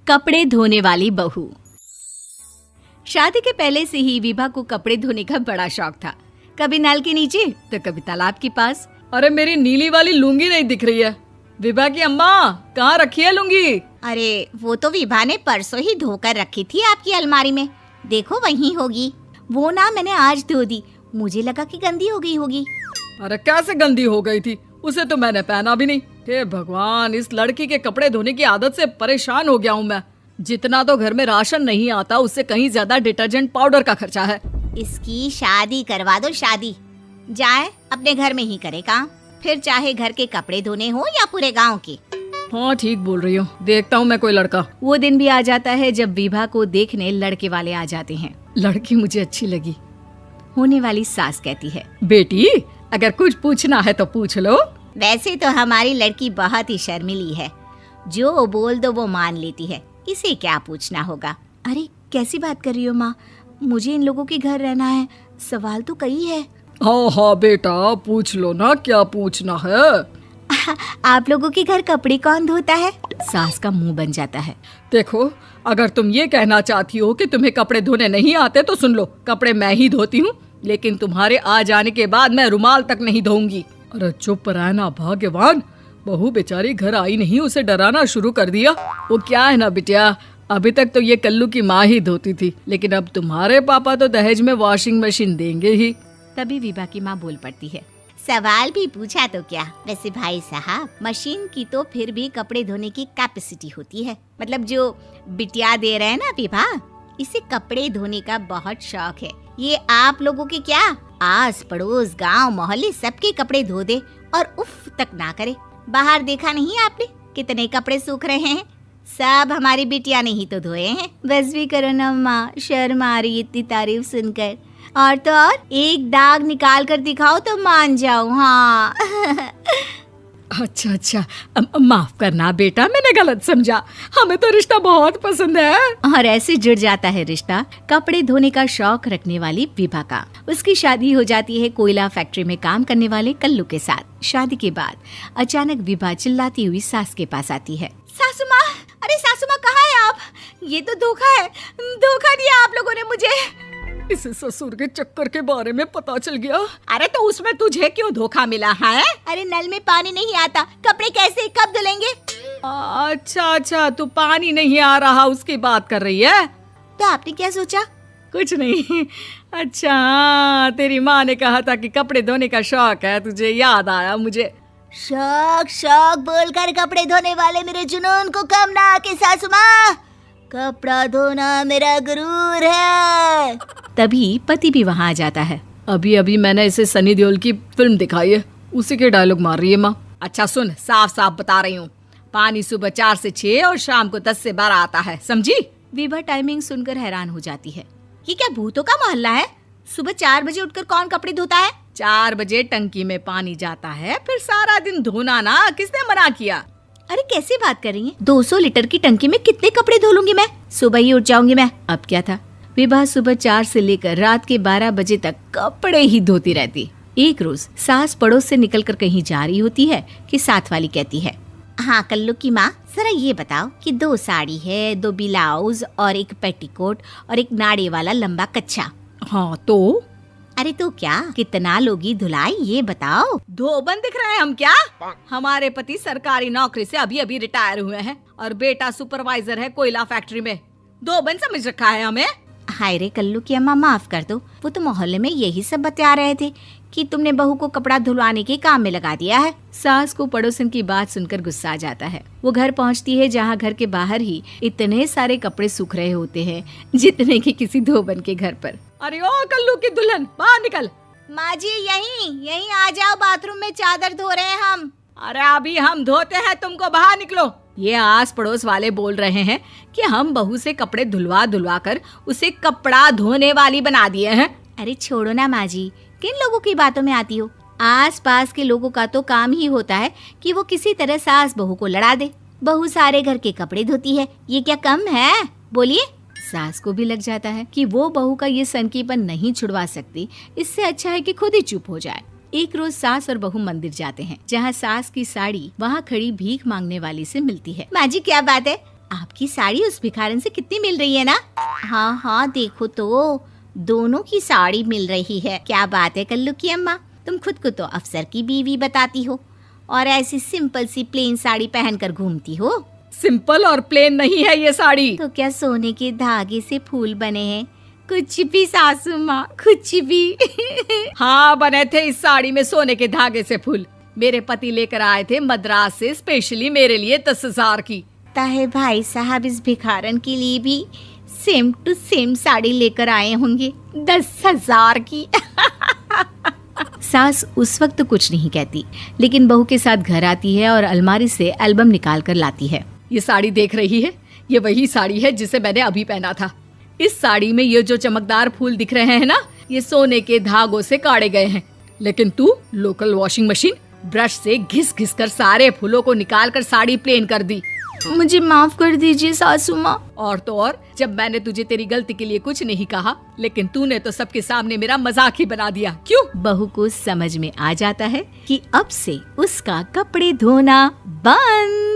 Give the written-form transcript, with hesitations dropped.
कपड़े धोने वाली बहू। शादी के पहले से ही विभा को कपड़े धोने का बड़ा शौक था। कभी नल के नीचे तो कभी तालाब के पास। अरे मेरी नीली वाली लुंगी नहीं दिख रही है। विभा की अम्मा, कहाँ रखी है लुंगी? अरे वो तो विभा ने परसों ही धोकर रखी थी आपकी अलमारी में, देखो वहीं होगी। वो ना मैंने आज धो दी, मुझे लगा कि गंदी हो गई होगी। अरे कैसे गंदी हो गई थी? उसे तो मैंने पहना भी नहीं। हे भगवान, इस लड़की के कपड़े धोने की आदत से परेशान हो गया हूँ मैं। जितना तो घर में राशन नहीं आता, उससे कहीं ज्यादा डिटर्जेंट पाउडर का खर्चा है। इसकी शादी करवा दो, शादी जाए अपने घर में ही करे काम, फिर चाहे घर के कपड़े धोने हो या पूरे गांव के। हाँ ठीक बोल रही हो, देखता हूँ मैं कोई लड़का। वो दिन भी आ जाता है जब विभा को देखने लड़के वाले आ जाते हैं। लड़की मुझे अच्छी लगी। होने वाली सास कहती है, बेटी अगर कुछ पूछना है तो पूछ लो। वैसे तो हमारी लड़की बहुत ही शर्मीली है, जो बोल दो वो मान लेती है, इसे क्या पूछना होगा। अरे कैसी बात कर रही हो माँ, मुझे इन लोगों के घर रहना है, सवाल तो कई है। हाँ हाँ बेटा, पूछ लो ना, क्या पूछना है। आप लोगों के घर कपड़े कौन धोता है? सास का मुंह बन जाता है। देखो, अगर तुम ये कहना चाहती हो कि तुम्हें कपड़े धोने नहीं आते तो सुन लो, कपड़े मैं ही धोती हूँ, लेकिन तुम्हारे आ जाने के बाद मैं रुमाल तक नहीं धोऊंगी। अरे चुप रहना भाग्यवान, बहू बेचारी घर आई नहीं, उसे डराना शुरू कर दिया। वो क्या है ना बिटिया, अभी तक तो ये कल्लू की माँ ही धोती थी, लेकिन अब तुम्हारे पापा तो दहेज में वॉशिंग मशीन देंगे ही। तभी विभा की माँ बोल पड़ती है, सवाल भी पूछा तो क्या। वैसे भाई साहब, मशीन की तो फिर भी कपड़े धोने की कैपेसिटी होती है। मतलब जो बिटिया दे रहे हैं ना विभा, इसे कपड़े धोने का बहुत शौक है। ये आप लोगों के क्या, आस पड़ोस गांव मोहल्ले सबके कपड़े धो दे और उफ तक ना करे। बाहर देखा नहीं आपने कितने कपड़े सूख रहे हैं? सब हमारी बिटिया ने ही तो धोए हैं। बस भी करो ना माँ, शर्म आ रही इतनी तारीफ सुनकर। और तो और एक दाग निकाल कर दिखाओ तो मान जाओ। हाँ अच्छा, माफ करना बेटा, मैंने गलत समझा। हमें तो रिश्ता बहुत पसंद है। और ऐसे जुड़ जाता है रिश्ता कपड़े धोने का शौक रखने वाली विभा का। उसकी शादी हो जाती है कोयला फैक्ट्री में काम करने वाले कल्लू के साथ। शादी के बाद अचानक विभा चिल्लाती हुई सास के पास आती है। सासू माँ, अरे सासू माँ कहाँ है आप? ये तो धोखा है, धोखा दिया आप लोगों ने मुझे। इसे ससुर के चक्कर के बारे में पता चल गया। अरे तो उसमें तुझे क्यों धोखा मिला है? अरे नल में पानी नहीं आता, कपड़े कैसे कब धुलेंगे? अच्छा, तू पानी नहीं आ रहा उसकी बात कर रही है। तो आपने क्या सोचा? कुछ नहीं। अच्छा, तेरी माँ ने कहा था कि कपड़े धोने का शौक है तुझे, याद आया मुझे। शौक बोलकर कपड़े धोने वाले मेरे जुनून को कम ना आके सासू माँ, कपड़ा धोना मेरा गुरूर है। तभी पति भी वहाँ आ जाता है। अभी मैंने इसे सनी देओल की फिल्म दिखाई है, उसी के डायलॉग मार रही है माँ। अच्छा सुन, साफ बता रही हूँ, पानी सुबह 4 से 6 और शाम को 10 से 12 आता है, समझी? विभा टाइमिंग सुनकर हैरान हो जाती है। ये क्या भूतों का मोहल्ला है? सुबह 4 बजे उठकर कौन कपड़े धोता है? 4 बजे टंकी में पानी जाता है, फिर सारा दिन धोना ना, किसने मना किया? अरे कैसी बात कर रही हैं? 200 लीटर की टंकी में कितने कपड़े धो लूंगी मैं? सुबह ही उठ जाऊंगी मैं। अब क्या था, विभा सुबह 4 से लेकर रात के 12 बजे तक कपड़े ही धोती रहती। एक रोज सास पड़ोस से निकलकर कहीं जा रही होती है कि साथ वाली कहती है, हाँ कल्लू की माँ, जरा ये बताओ कि 2 साड़ी है, 2 ब्लाउज और एक पेटीकोट और एक नाड़े वाला लंबा कच्छा। हाँ तो? अरे तो क्या, कितना लोगी धुलाई ये बताओ। धोबन दिख रहे हैं हम क्या? हमारे पति सरकारी नौकरी से अभी रिटायर हुए हैं और बेटा सुपरवाइजर है कोयला फैक्ट्री में। धोबन समझ रखा है हमें। हाय रे कल्लू की अम्मा, माफ कर दो, वो तो मोहल्ले में यही सब बता रहे थे कि तुमने बहू को कपड़ा धुलवाने के काम में लगा दिया है। सास को पड़ोसन की बात सुनकर गुस्सा आ जाता है। वो घर पहुंचती है जहां घर के बाहर ही इतने सारे कपड़े सूख रहे होते हैं जितने कि किसी धोबन के घर पर। अरे ओ कल्लू की दुल्हन, बाहर निकल। माँ जी यहीं आ जाओ, बाथरूम में चादर धो रहे हैं हम। अरे अभी हम धोते हैं, तुमको बाहर निकलो। ये आस पड़ोस वाले बोल रहे हैं कि हम बहू से कपड़े धुलवा कर उसे कपड़ा धोने वाली बना दिए हैं। अरे छोड़ो ना माँ जी, किन लोगों की बातों में आती हो? आस पास के लोगों का तो काम ही होता है कि वो किसी तरह सास बहू को लड़ा दे। बहू सारे घर के कपड़े धोती है, ये क्या कम है? बोलिए। सास को भी लग जाता है कि वो बहू का ये सनकीपन नहीं छुड़वा सकती, इससे अच्छा है कि खुद ही चुप हो जाए। एक रोज सास और बहू मंदिर जाते हैं, जहाँ सास की साड़ी वहाँ खड़ी भीख मांगने वाली से मिलती है। माँ जी क्या बात है, आपकी साड़ी उस भिखारन से कितनी मिल रही है ना? हाँ हाँ देखो तो, दोनों की साड़ी मिल रही है। क्या बात है कल्लू की अम्मा, तुम खुद को तो अफसर की बीवी बताती हो और ऐसी सिंपल सी प्लेन साड़ी पहनकर घूमती हो। सिंपल और प्लेन नहीं है ये साड़ी। तो क्या सोने के धागे से फूल बने हैं? कुछ भी सासू माँ, कुछ भी। हाँ बने थे इस साड़ी में सोने के धागे से फूल। मेरे पति लेकर आए थे मद्रास से स्पेशली मेरे लिए 10,000 की। ताहे भाई साहब इस भिखारन के लिए भी सेम टू सेम साड़ी लेकर आए होंगे 10,000 की। सास उस वक्त तो कुछ नहीं कहती, लेकिन बहू के साथ घर आती है और अलमारी से एल्बम निकाल कर लाती है। ये साड़ी देख रही है, ये वही साड़ी है जिसे मैंने अभी पहना था। इस साड़ी में ये जो चमकदार फूल दिख रहे हैं ना, ये सोने के धागों से काढ़े गए हैं। लेकिन तू लोकल वॉशिंग मशीन ब्रश से घिस घिस कर सारे फूलों को निकाल कर साड़ी प्लेन कर दी। मुझे माफ कर दीजिए सासू माँ। और तो और, जब मैंने तुझे तेरी गलती के लिए कुछ नहीं कहा, लेकिन तूने तो सबके सामने मेरा मजाक ही बना दिया। क्यों? बहू को समझ में आ जाता है कि अब से उसका कपड़े धोना बंद।